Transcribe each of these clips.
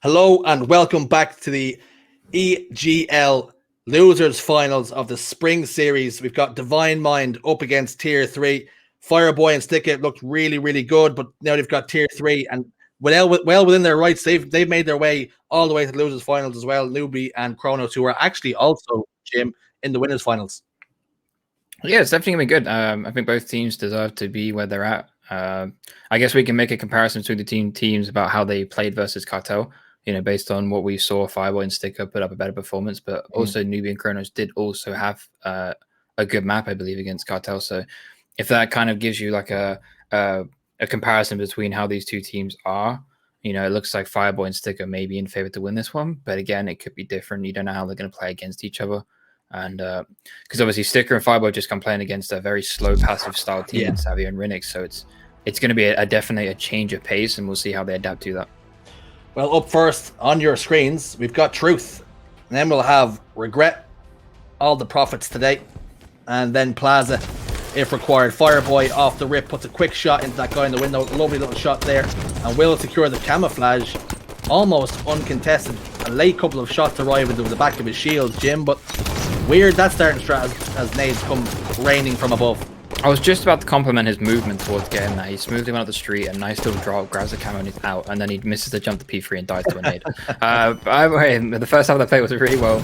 Hello and welcome back to the EGL Losers Finals of the Spring Series. We've got Divine Mind up against Tier 3. Fireboy and Stickit looked really, really good, but now they've got Tier 3 and well within their rights, they've made their way all the way to the Losers Finals as well. Newbie and Kronos, who are actually also, Jim, in the Winners Finals. Yeah, it's definitely going to be good. I think both teams deserve to be where they're at. I guess we can make a comparison between the teams about how they played versus Cartel. You know, based on what we saw, Fireboy and Sticker put up a better performance, but also Newbie and Kronos did also have a good map, I believe, against Cartel. So if that kind of gives you like a comparison between how these two teams are, you know, it looks like Fireboy and Sticker may be in favor to win this one, but again, it could be different. You don't know how they're going to play against each other. And because obviously Sticker and Fireboy just come playing against a very slow passive style team in Savio and Rinix, so it's going to be definitely a change of pace, and we'll see how they adapt to that. Well, up first on your screens, we've got Truth. And then we'll have Regret, all the profits today. And then Plaza, if required. Fireboy off the rip, puts a quick shot into that guy in the window. Lovely little shot there. And will secure the camouflage. Almost uncontested. A late couple of shots arrive into the back of his shield, Jim. But weird that starting strat as nades come raining from above. I was just about to compliment his movement towards getting that. He smoothly went up the street, a nice little drop, grabs the camo and he's out, and then he misses the jump to P3 and dies to a nade. The first half of the play was really well.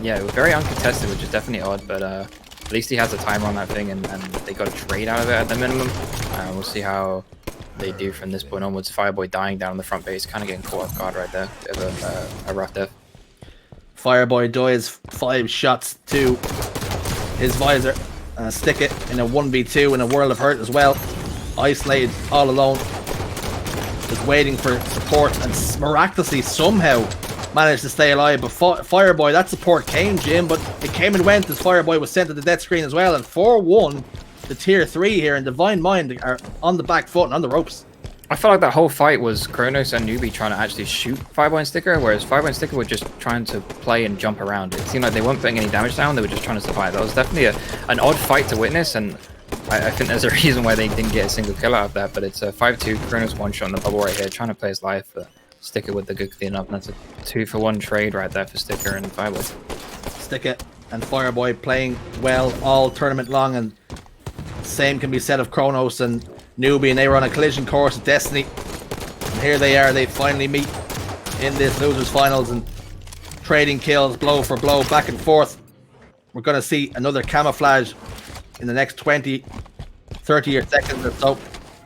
Yeah, it was very uncontested, which is definitely odd, but at least he has a timer on that thing, and they got a trade out of it at the minimum. We'll see how they do from this point onwards. Fireboy dying down on the front base, kind of getting caught off guard right there. Bit of a rough death. Fireboy dies 5 shots to his visor. Stick it in a 1v2 in a World of Hurt as well. Isolated all alone. Just waiting for support and miraculously somehow managed to stay alive. But Fireboy, that support came, Jim, but it came and went as Fireboy was sent to the death screen as well. And 4-1 the Tier 3 here, and Divine Mind are on the back foot and on the ropes. I felt like that whole fight was Kronos and Newbie trying to actually shoot Fireboy and Sticker, whereas Fireboy and Sticker were just trying to play and jump around. It seemed like they weren't putting any damage down, they were just trying to survive. That was definitely an odd fight to witness, and I think there's a reason why they didn't get a single kill out of that, but it's a 5-2, Kronos one shot on the bubble right here, trying to play his life, but Sticker with the good cleanup, and that's a 2-for-1 trade right there for Sticker and Fireboy. Sticker and Fireboy playing well all tournament long, and same can be said of Kronos and Newbie, and they were on a collision course with Destiny. And here they are, they finally meet in this Losers Finals and trading kills blow for blow, back and forth. We're going to see another camouflage in the next 20, 30 seconds or so.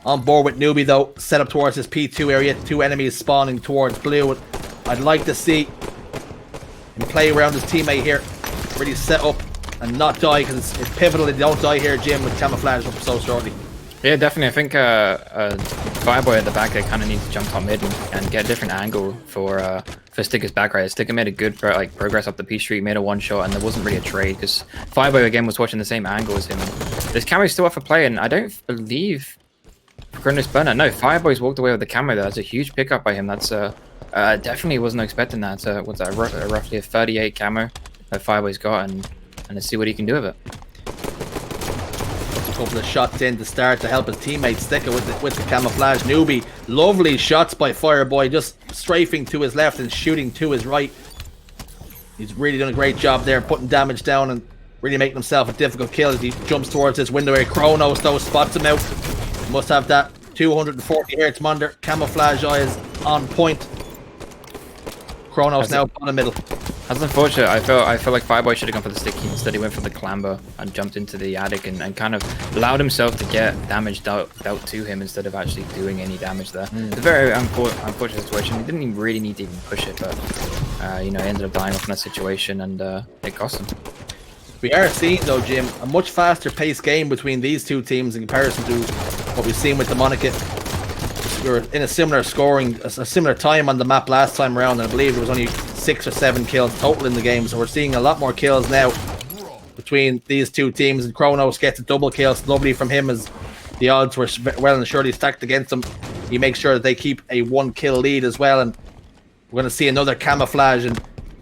On board with Newbie though, set up towards his P2 area, 2 enemies spawning towards blue. I'd like to see him play around his teammate here, really set up and not die, because it's pivotal they don't die here, Jim, with camouflage up so shortly. Yeah, definitely. I think Fireboy at the back there kind of needs to jump top mid and get a different angle for Sticker's back right. Sticker made a good progress up the P street, made a one shot, and there wasn't really a trade because Fireboy again was watching the same angle as him. This camo's still up for play, and I don't believe Kronos Burner. No, Fireboy's walked away with the camo there. That's a huge pickup by him. That's definitely wasn't expecting that. What's that? Roughly a 38 camo that Fireboy's got, and let's see what he can do with it. Couple of shots in to start to help his teammate Sticker with the camouflage. Newbie, lovely shots by Fireboy, just strafing to his left and shooting to his right. He's really done a great job there, putting damage down and really making himself a difficult kill as he jumps towards this window area. Kronos though spots him out. Must have that 240 Hz monitor. Camouflage eye is on point. Kronos now on the middle. That's unfortunate. I feel like Fireboy should have gone for the sticky. Instead he went for the clamber and jumped into the attic and kind of allowed himself to get damage dealt to him instead of actually doing any damage there. It's a very unfortunate situation. He didn't even really need to even push it, but you know, he ended up dying off in that situation, and it cost him. We are seeing though, Jim, a much faster paced game between these two teams in comparison to what we've seen with the Monica. We were in a similar scoring, a similar time on the map last time around, and I believe there was only 6 or 7 kills total in the game, so we're seeing a lot more kills now between these two teams, and Kronos gets a double kill. It's lovely from him as the odds were well and surely stacked against him. He makes sure that they keep a 1-kill lead as well, and we're going to see another camouflage, and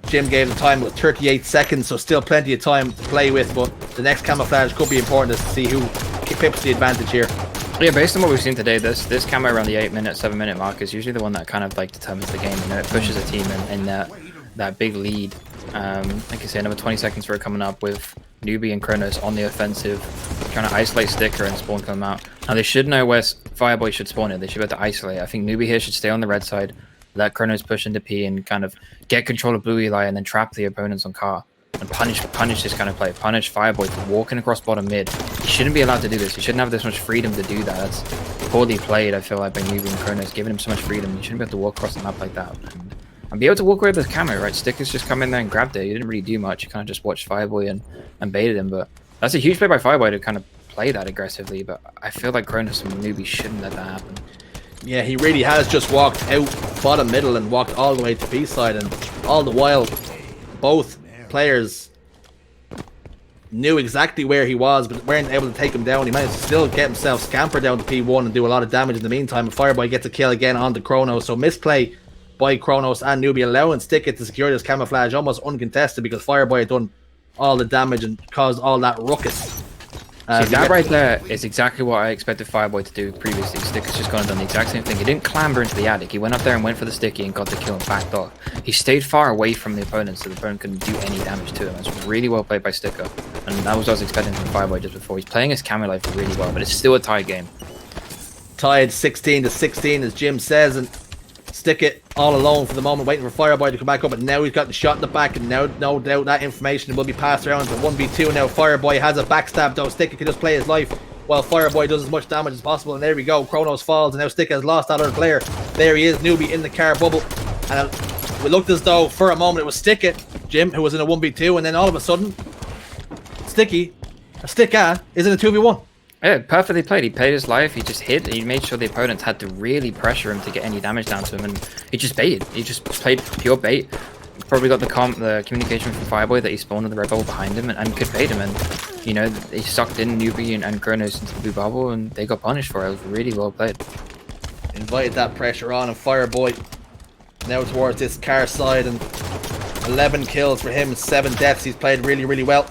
Jim gave the time with 38 seconds, so still plenty of time to play with, but the next camouflage could be important to see who pips the advantage here. Yeah, based on what we've seen today, this camo around the 8-minute, 7-minute mark is usually the one that kind of like determines the game. You know, it pushes a team in that big lead. Like I say, another 20 seconds for it coming up with Newbie and Kronos on the offensive, trying to isolate Sticker and spawn come out. Now they should know where Fireboy should spawn it. They should be able to isolate. I think Newbie here should stay on the red side, let Kronos push into P and kind of get control of Blue Eli and then trap the opponents on car. And punish this kind of play. Punish Fireboy for walking across bottom mid. He shouldn't be allowed to do this. He shouldn't have this much freedom to do that. That's poorly played, I feel like, by Newbie and Kronos, giving him so much freedom. He shouldn't be able to walk across the map like that. And be able to walk away with the camo, right? Stickers just come in there and grabbed it. He didn't really do much. He kind of just watched Fireboy and baited him. But that's a huge play by Fireboy to kind of play that aggressively. But I feel like Kronos and Newbie shouldn't let that happen. Yeah, he really has just walked out bottom middle and walked all the way to B side, and all the while both players knew exactly where he was but weren't able to take him down. He managed to still get himself scamper down to P1 and do a lot of damage in the meantime. And Fireboy gets a kill again on the Kronos. So misplay by Kronos and Newbie, allowing Stickit to secure this camouflage almost uncontested because Fireboy had done all the damage and caused all that ruckus. See, that right there is exactly what I expected Fireboy to do previously. Sticker's just gone and done the exact same thing. He didn't clamber into the attic. He went up there and went for the sticky and got the kill and backed off. He stayed far away from the opponent so the opponent couldn't do any damage to him. That's really well played by Sticker. And that was what I was expecting from Fireboy just before. He's playing his camo life really well, but it's still a tied game. Tied 16-16 as Jim says, and Stickit all alone for the moment, waiting for Fireboy to come back up, but now he's got the shot in the back, and now no doubt that information will be passed around to 1v2 now. Fireboy has a backstab though. Stickit can just play his life while Fireboy does as much damage as possible, and there we go. Kronos falls, and now Stickit has lost that other player. There he is, Newbie in the car bubble, and it looked as though for a moment it was Stickit, Jim, who was in a 1v2, and then all of a sudden Sticker is in a 2v1. Yeah, perfectly played. He played his life. He just hit. He made sure the opponents had to really pressure him to get any damage down to him, and he just baited. He just played pure bait. Probably got the communication from Fireboy that he spawned in the red bubble behind him and could bait him. And you know, he sucked in Newbie and Kronos into the blue bubble, and they got punished for it. It was really well played. Invited that pressure on, and Fireboy now towards this car side, and 11 kills for him, 7 deaths. He's played really, really well.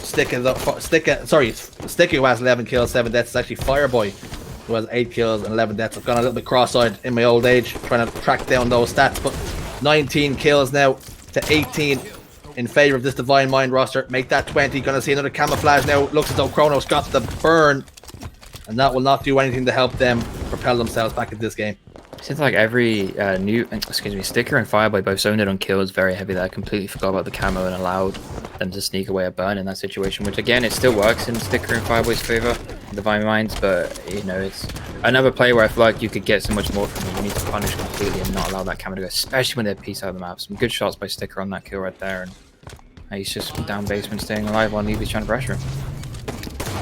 Sticker who has 11 kills, 7 deaths. It's actually Fireboy who has 8 kills and 11 deaths. I've gone a little bit cross-eyed in my old age trying to track down those stats, but 19 kills now to 18 in favor of this Divine Mind roster. Make that 20. Gonna see another camouflage now. Looks as though Kronos got the burn, and that will not do anything to help them propel themselves back into this game. Seems like every Sticker and Fireboy both zoned it on kills very heavy there. I completely forgot about the camo and allowed them to sneak away a burn in that situation, which again, it still works in Sticker and Fireboy's favor, Divine Minds, but you know, it's another play where I feel like you could get so much more from him. You need to punish completely and not allow that camo to go, especially when they're piece out of the map. Some good shots by Sticker on that kill right there, and he's just down basement staying alive while Newbie's trying to pressure him.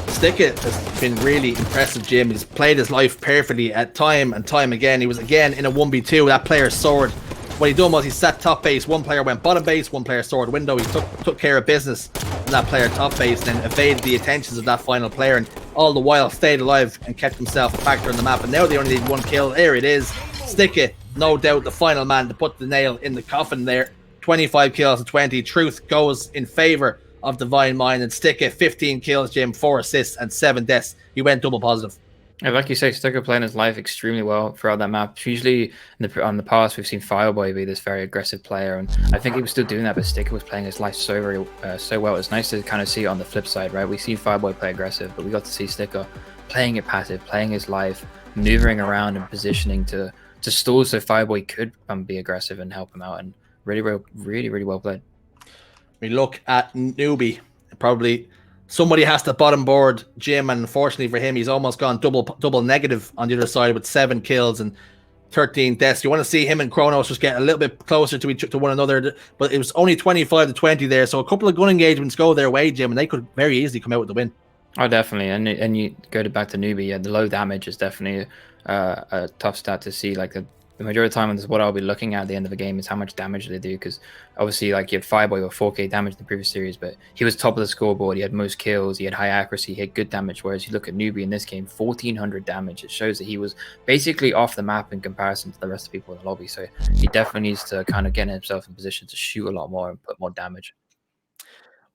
Stickit has been really impressive, Jim. He's played his life perfectly at time and time again. He was again in a 1v2. That player's sword. What he done was he sat top base. One player went bottom base. One player sword window. He took care of business in that player top base, and then evaded the attentions of that final player, and all the while stayed alive and kept himself a factor in the map. And now they only need 1 kill. There it is. Stickit, no doubt the final man to put the nail in the coffin there. 25 kills to 20. Truth goes in favor of Divine Mind, and Stickit 15 kills, Jim, 4 assists and 7 deaths. He went double positive. Yeah, like you say, Sticker playing his life extremely well throughout that map. Usually on the past, we've seen Fireboy be this very aggressive player, and I think he was still doing that, but Sticker was playing his life so well. It's nice to kind of see it on the flip side, right? We see Fireboy play aggressive, but we got to see Sticker playing it passive, playing his life, maneuvering around and positioning to stall so Fireboy could be aggressive and help him out, and really well played. We look at Newbie. Probably somebody has to bottom board Jim, and unfortunately for him, he's almost gone double negative on the other side with 7 kills and 13 deaths. You want to see him and Kronos just get a little bit closer to one another, but it was only 25 to 20 there, so a couple of gun engagements go their way, Jim, and they could very easily come out with the win. Oh, definitely, and you go back to Newbie. Yeah, the low damage is definitely a tough stat to see. Like the majority of the time, and this is what I'll be looking at the end of the game, is how much damage they do, because obviously, like, you had Fireboy with 4k damage in the previous series, but he was top of the scoreboard. He had most kills, he had high accuracy, he had good damage, whereas you look at Newbie in this game, 1400 damage. It shows that he was basically off the map in comparison to the rest of the people in the lobby, so he definitely needs to kind of get himself in position to shoot a lot more and put more damage.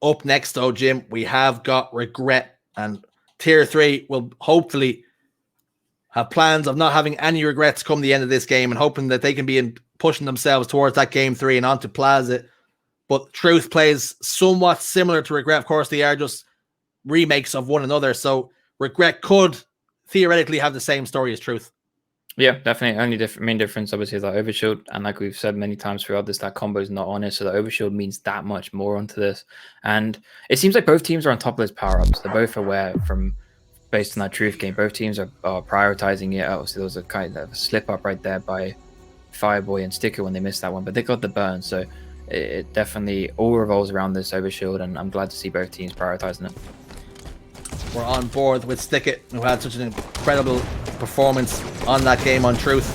Up next, though, Jim, we have got Regret, and Tier 3 will hopefully have plans of not having any regrets come the end of this game and hoping that they can be pushing themselves towards that game 3 and onto Plaza. But Truth plays somewhat similar to Regret. Of course, they are just remakes of one another. So Regret could theoretically have the same story as Truth. Yeah, definitely. Only main difference, obviously, is that Overshield. And like we've said many times throughout this, that combo is not on it. So the Overshield means that much more onto this. And it seems like both teams are on top of those power-ups. They're both aware based on that Truth game. Both teams are prioritizing it. Obviously, there was a kind of slip-up right there by Fireboy and Sticker when they missed that one. But they got the burn. So it definitely all revolves around this Overshield. And I'm glad to see both teams prioritizing it. We're on board with Stickit, who had such an incredible performance on that game on Truth.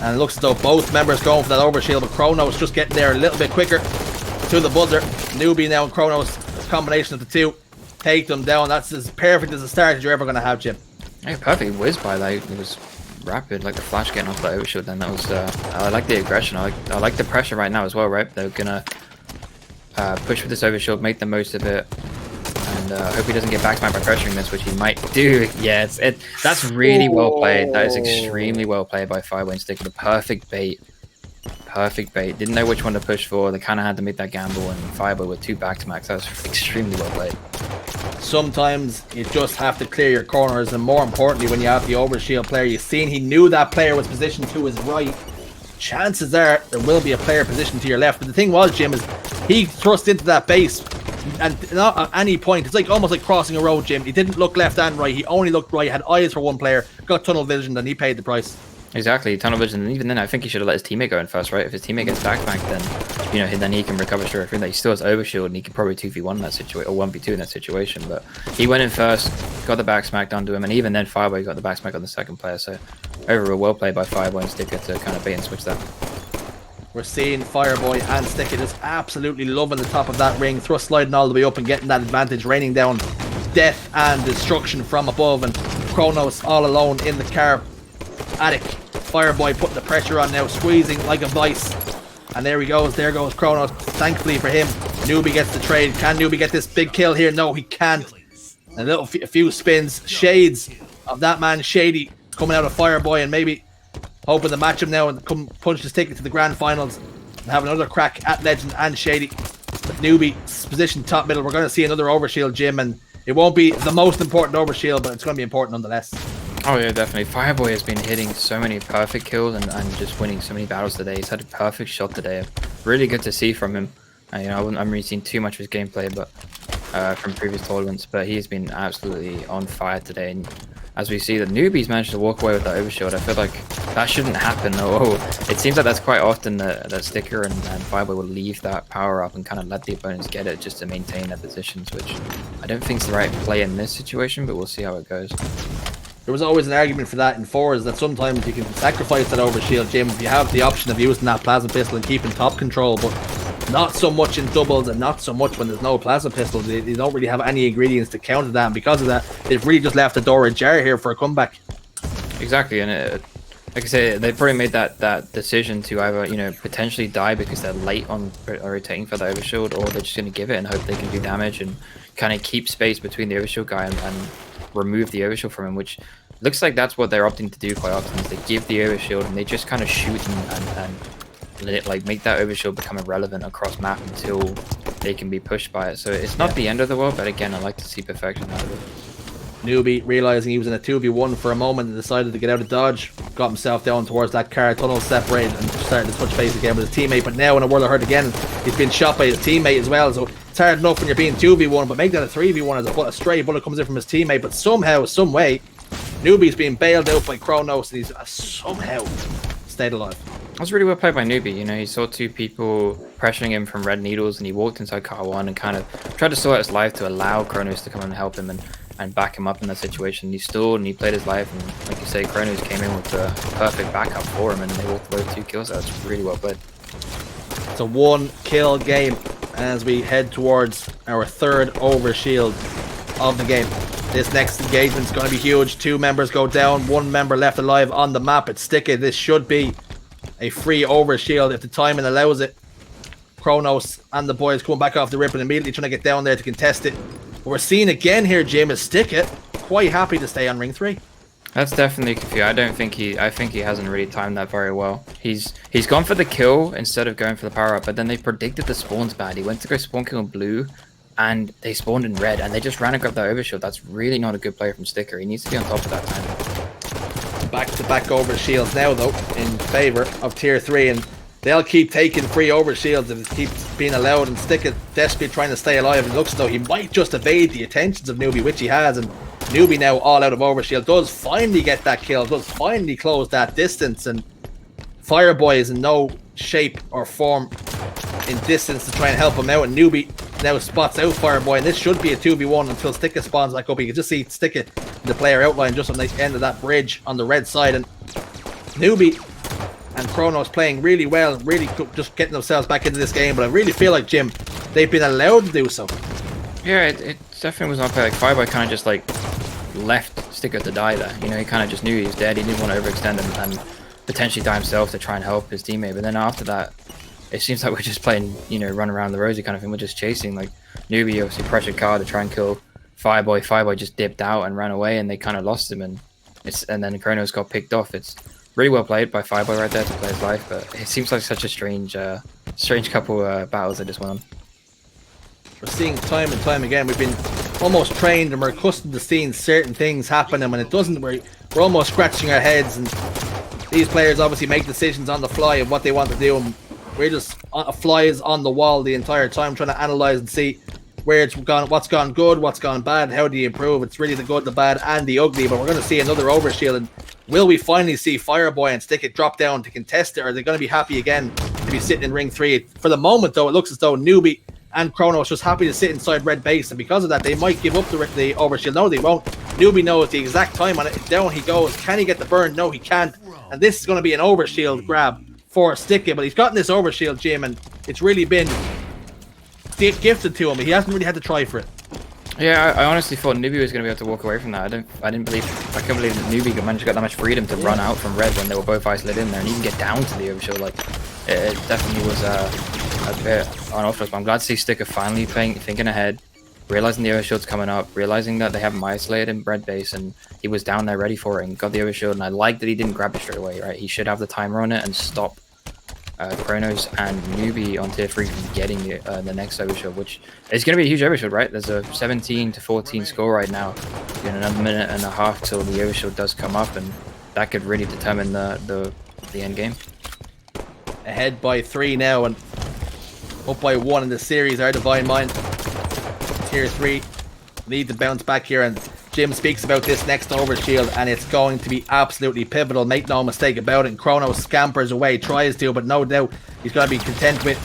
And it looks as though both members going for that Overshield, but Chronos just getting there a little bit quicker to the buzzer. Newbie now and Chronos, combination of the two, take them down. That's as perfect as a start as you're ever going to have, Jim. Yeah, perfect whiz by that. It was rapid, like the flash getting off that Overshield. Then that was, I like the aggression. I like the pressure right now as well, right? They're going to push with this Overshield, make the most of it. And hope he doesn't get backsmacked by pressuring this, which he might do. Yeah, that's really well played. That is extremely well played by Fireboy and Sticker. The perfect bait. Perfect bait. Didn't know which one to push for. They kind of had to make that gamble, and Fireboy with 2 backsmacks. That was extremely well played. Sometimes you just have to clear your corners, and more importantly, when you have the Overshield player, you've seen he knew that player was positioned to his right. Chances are there will be a player positioned to your left. But the thing was, Jim, is he thrust into that base. And not at any point, it's like almost like crossing a road, Jim. He didn't look left and right. He only looked right, had eyes for one player, got tunnel vision, and he paid the price. Exactly, tunnel vision. And even then, I think he should have let his teammate go in first, right? If his teammate gets backbanked, then then he can recover straight through that. He still has Overshield, and he could probably 2v1 in that situation, or 1v2 in that situation. But he went in first, got the backsmack done to him, and even then, Fireboy got the backsmack on the second player. So overall, well played by Fireboy and Sticker to kind of bait and switch that. We're seeing Fireboy and Sticker just absolutely loving the top of that ring, thrust sliding all the way up and getting that advantage, raining down death and destruction from above, and Chronos all alone in the car attic. Fireboy putting the pressure on now, squeezing like a vice, and there he goes, there goes Chronos. Thankfully for him, Newbie gets the trade. Can Newbie get this big kill here? No, he can't. A few spins, shades of that man Shady coming out of Fireboy, and maybe hoping to match him now and come punch his ticket to the grand finals and have another crack at Legend and Shady. But Newbie's position top middle. We're going to see another Overshield, Jim, and it won't be the most important Overshield, but it's going to be important nonetheless. Oh yeah, definitely. Fireboy has been hitting so many perfect kills and just winning so many battles today. He's had a perfect shot today. Really good to see from him. I haven't really seen too much of his gameplay, but from previous tournaments, but he's been absolutely on fire today. And as we see, the Newbies managed to walk away with that Overshield. I feel like that shouldn't happen. It seems like that's quite often that Sticker and Fireboy will leave that power up and kind of let the opponents get it just to maintain their positions, which I don't think is the right play in this situation, but we'll see how it goes. There was always an argument for that in fours, that sometimes you can sacrifice that Overshield, Jim, if you have the option of using that plasma pistol and keeping top control, but not so much in doubles and not so much when there's no plasma pistol. They don't really have any ingredients to counter that, and because of that, they've really just left the door ajar here for a comeback. Exactly, and like I say, they probably made that decision to either potentially die because they're late on rotating for the Overshield, or they're just going to give it and hope they can do damage and kind of keep space between the Overshield guy and remove the Overshield from him, which looks like that's what they're opting to do quite often, is they give the Overshield and they just kind of shoot and like make that Overshield become irrelevant across map until they can be pushed by it. So it's not the end of the world, but again, I like to see perfection out of it. Newbie, realizing he was in a 2v1 for a moment, and decided to get out of dodge, got himself down towards that car, tunnel separated, and started to touch base again with his teammate. But now in a world of hurt again, he's been shot by his teammate as well, so it's hard enough when you're being 2v1, but make that a 3v1 as a stray bullet comes in from his teammate. But somehow, some way, Newbie's being bailed out by Chronos, and he's somehow stayed alive. That was really well played by Newbie. He saw 2 people pressuring him from red needles, and he walked inside car 1 and kind of tried to sort out his life to allow Chronos to come and help him and back him up in that situation. He stood and he played his life, and like you say, Chronos came in with the perfect backup for him, and they walked away with 2 kills. That was really well played. It's a 1-kill game as we head towards our 3rd Overshield of the game. This next engagement is going to be huge. 2 members go down, 1 member left alive on the map. It's Sticky. This should be a free Overshield if the timing allows it. Chronos and the boys coming back off the rip and immediately trying to get down there to contest it. What we're seeing again here, Jim, is Stickit quite happy to stay on ring 3. That's definitely confusing. I think he hasn't really timed that very well. He's gone for the kill instead of going for the power up, but then they predicted the spawns bad. He went to go spawn kill in blue, and they spawned in red, and they just ran and grabbed that overshield. That's really not a good player from Sticker. He needs to be on top of that timing. Back-to-back overshields now, though, in favor of tier 3, and they'll keep taking free overshields if it keeps being allowed, and Sticker desperately trying to stay alive. It looks as though he might just evade the attentions of Newbie, which he has, and Newbie now all out of overshield does finally get that kill, does finally close that distance, and Fireboy is in no shape or form in distance to try and help him out, and Newbie now spots out Fireboy, and this should be a 2v1 until Sticker spawns back up. You can just see Sticker, the player outline just on the end of that bridge on the red side, and Newbie and Chronos playing really well, really just getting themselves back into this game, but I really feel like, Jim, they've been allowed to do so. Yeah, it definitely was not fair. Like, Fireboy kind of just like left Sticker to die there. You know, he kind of just knew he was dead. He didn't want to overextend him and potentially die himself to try and help his teammate. But then after that, it seems like we're just playing, you know, run around the rosy kind of thing. We're just chasing. Like, Newbie obviously pressured Car to try and kill Fireboy. Fireboy just dipped out and ran away, and they kind of lost him. And then Chronos got picked off. It's really well played by Fireboy right there to play his life, but it seems like such a strange couple battles that just went on. We're seeing time and time again, we've been almost trained and we're accustomed to seeing certain things happen, and when it doesn't, we're almost scratching our heads, and these players obviously make decisions on the fly of what they want to do, and we're just flies on the wall the entire time trying to analyze and see where it's gone, what's gone good, what's gone bad, how do you improve. It's really the good, the bad, and the ugly, but we're going to see another overshield, and will we finally see Fireboy and Sticker drop down to contest it, or are they going to be happy again to be sitting in ring 3? For the moment, though, it looks as though Newbie and Chronos just happy to sit inside red base, and because of that, they might give up the overshield. No, they won't. Newbie knows the exact time on it. Down he goes. Can he get the burn? No, he can't. And this is going to be an overshield grab for Sticker, but he's gotten this overshield, Jim, and it's really been gifted to him. He hasn't really had to try for it. Yeah, I honestly thought Newbie was going to be able to walk away from that. I couldn't believe that Newbie managed to get that much freedom to run out from red when they were both isolated in there, and even get down to the overshield. Like, it definitely was a bit unorthodox. But I'm glad to see Sticker finally thinking ahead, realizing the overshield's coming up, realizing that they have him isolated in red base, and he was down there ready for it and got the overshield. And I like that he didn't grab it straight away. Right, he should have the timer on it and stop Chronos and Newbie on tier 3 from getting the next overshield, which is going to be a huge overshield, right? There's a 17-14 score right now. In another minute and a half till the overshield does come up, and that could really determine the end game. Ahead by 3 now, and up by 1 in the series are Divine Mind. Tier 3 need to bounce back here, and Jim speaks about this next overshield, and it's going to be absolutely pivotal. Make no mistake about it. And Chronos scampers away, tries to, but no doubt he's going to be content with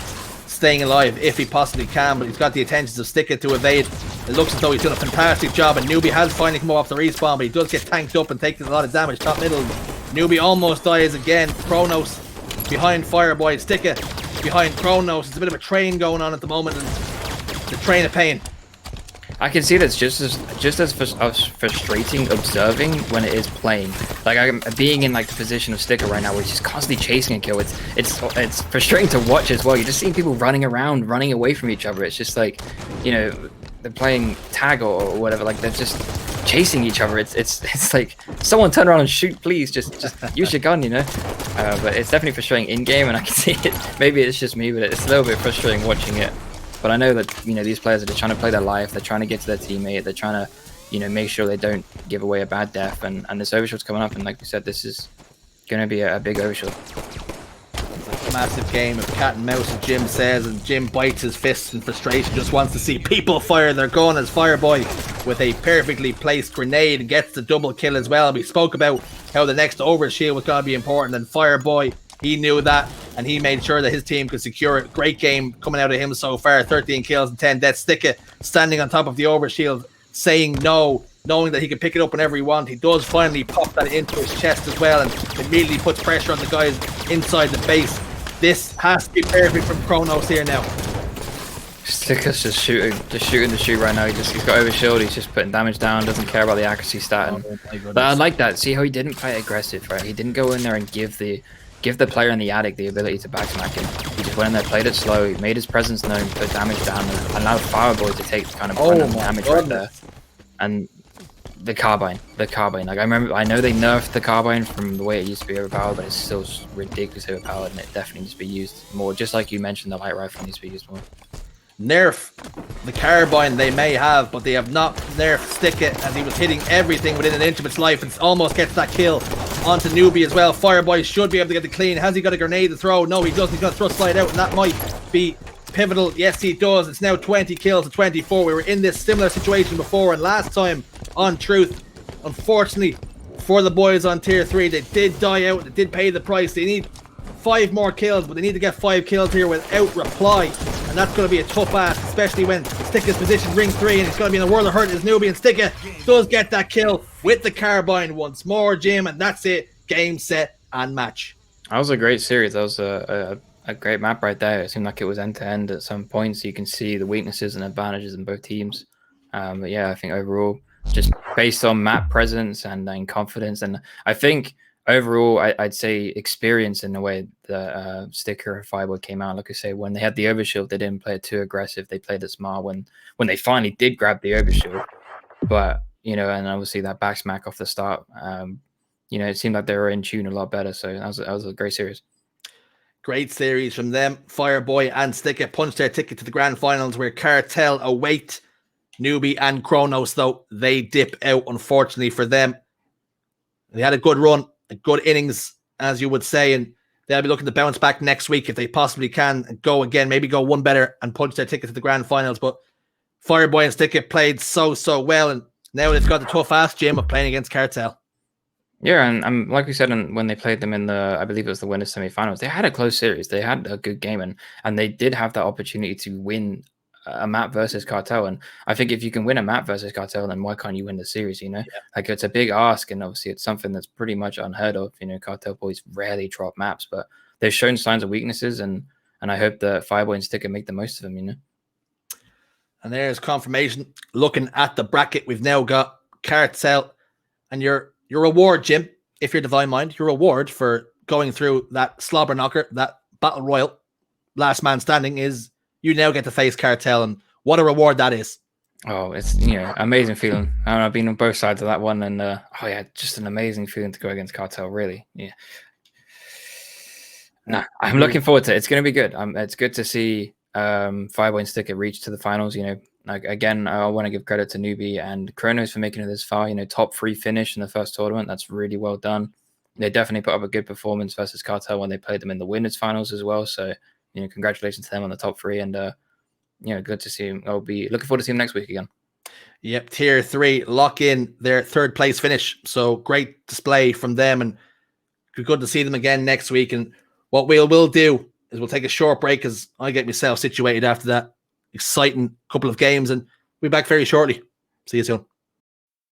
staying alive if he possibly can. But he's got the attentions of Sticker to evade. It looks as though he's done a fantastic job, and Newbie has finally come off the respawn, but he does get tanked up and taking a lot of damage. Top middle, Newbie almost dies again. Chronos behind Fireboy, Sticker behind Chronos. It's a bit of a train going on at the moment, and the train of pain. I can see that's just as frustrating observing when it is playing. Like, I'm being in like the position of Sticker right now, where he's just constantly chasing a kill. It's frustrating to watch as well. You're just seeing people running around, running away from each other. It's just like, you know, they're playing tag or whatever. Like, they're just chasing each other. It's like, someone turn around and shoot, please. Just use your gun, you know. But it's definitely frustrating in game, and I can see it. Maybe it's just me, but it's a little bit frustrating watching it. But I know that, you know, these players are just trying to play their life. They're trying to get to their teammate. They're trying to, you know, make sure they don't give away a bad death. And this overshield's coming up. And like we said, this is going to be a big overshield. It's a massive game of cat and mouse, as Jim says. And Jim bites his fists in frustration. Just wants to see people fire their gun as Fireboy with a perfectly placed grenade and gets the double kill as well. We spoke about how the next overshield was going to be important. And Fireboy, he knew that, and he made sure that his team could secure it. Great game coming out of him so far. 13 kills and 10 deaths. Sticker standing on top of the overshield, saying no, knowing that he can pick it up whenever he wants. He does finally pop that into his chest as well, and immediately puts pressure on the guys inside the base. This has to be perfect from Chronos here now. Sticker's just shooting the shoot right now. He's got overshield. He's just putting damage down. Doesn't care about the accuracy stat. But I like that. See how he didn't play aggressive, right? He didn't go in there and give the player in the attic the ability to backsmack him. He just went in there, played it slow, he made his presence known, put damage down, and allowed Fireboy to take kind of damage right there. And The carbine. Like I know they nerfed the carbine from the way it used to be overpowered, but it's still ridiculously overpowered, and it definitely needs to be used more. Just like you mentioned, the light rifle needs to be used more. Nerf the carbine they may have, but they have not nerfed Stick It, as he was hitting everything within an inch of its life and almost gets that kill onto Newbie as well. Fireboy should be able to get the clean. Has he got a grenade to throw? No, he doesn't. He's going to throw slide out, and that might be pivotal. Yes, he does. It's now 20 kills to 24. We were in this similar situation before, and last time on Truth, unfortunately for the boys on tier 3, they did die out. They did pay the price. They need 5 more kills, but they need to get 5 kills here without reply, and that's going to be a tough ask, especially when Stick It's position ring 3, and it's going to be in a world of hurt as Newbie, and Stick It does get that kill with the carbine once more, Jim, and that's it. Game, set, and match. That was a great series. That was a great map right there. It seemed like it was end-to-end at some points. You can see the weaknesses and advantages in both teams. But yeah, I think overall, just based on map presence and confidence, and I think overall, I'd say experience in the way that Sticker and Fireboy came out. Like I say, when they had the overshield, they didn't play it too aggressive. They played it smart when they finally did grab the overshield. But, you know, and obviously that back smack off the start, you know, it seemed like they were in tune a lot better. So that was a great series. Great series from them. Fireboy and Sticker punched their ticket to the grand finals, where Cartel await Newbie and Kronos, though they dip out, unfortunately for them. They had a good run, a good innings, as you would say, and they'll be looking to bounce back next week if they possibly can and go again, maybe go one better and punch their ticket to the grand finals. But Fireboy and Sticker played so well, and now they've got the tough ass, Jim, of playing against Cartel. Yeah, and like we said, when they played them in I believe it was the winners semifinals, they had a close series. They had a good game, and they did have that opportunity to win a map versus Cartel. And I think if you can win a map versus Cartel, then why can't you win the series? You know, like it's a big ask, and obviously it's something that's pretty much unheard of. You know, Cartel boys rarely drop maps, but they've shown signs of weaknesses, and I hope that Fireboy and Sticker make the most of them. You know. And there's confirmation. Looking at the bracket, we've now got Cartel, and your reward, Jim, if you're Divine Mind, your reward for going through that slobber knocker, that battle royal, last man standing, is you now get to face Cartel, and what a reward that is. Oh, it's, you know, amazing feeling. I've been on both sides of that one, and oh yeah, just an amazing feeling to go against Cartel, really. Yeah. Nah, I'm looking forward to it. It's going to be good. It's good to see Fireboy and Sticker reach to the finals. You know, like again, I want to give credit to Newbie and Kronos for making it this far. You know, top 3 finish in the first tournament. That's really well done. They definitely put up a good performance versus Cartel when they played them in the winners finals as well. So, you know, congratulations to them on the top 3, and you know, good to see him. I'll be looking forward to seeing him next week again. Yep, tier 3 lock in their 3rd place finish. So great display from them, and good to see them again next week. And what we'll do is we'll take a short break as I get myself situated after that exciting couple of games, and we'll be back very shortly. See you soon.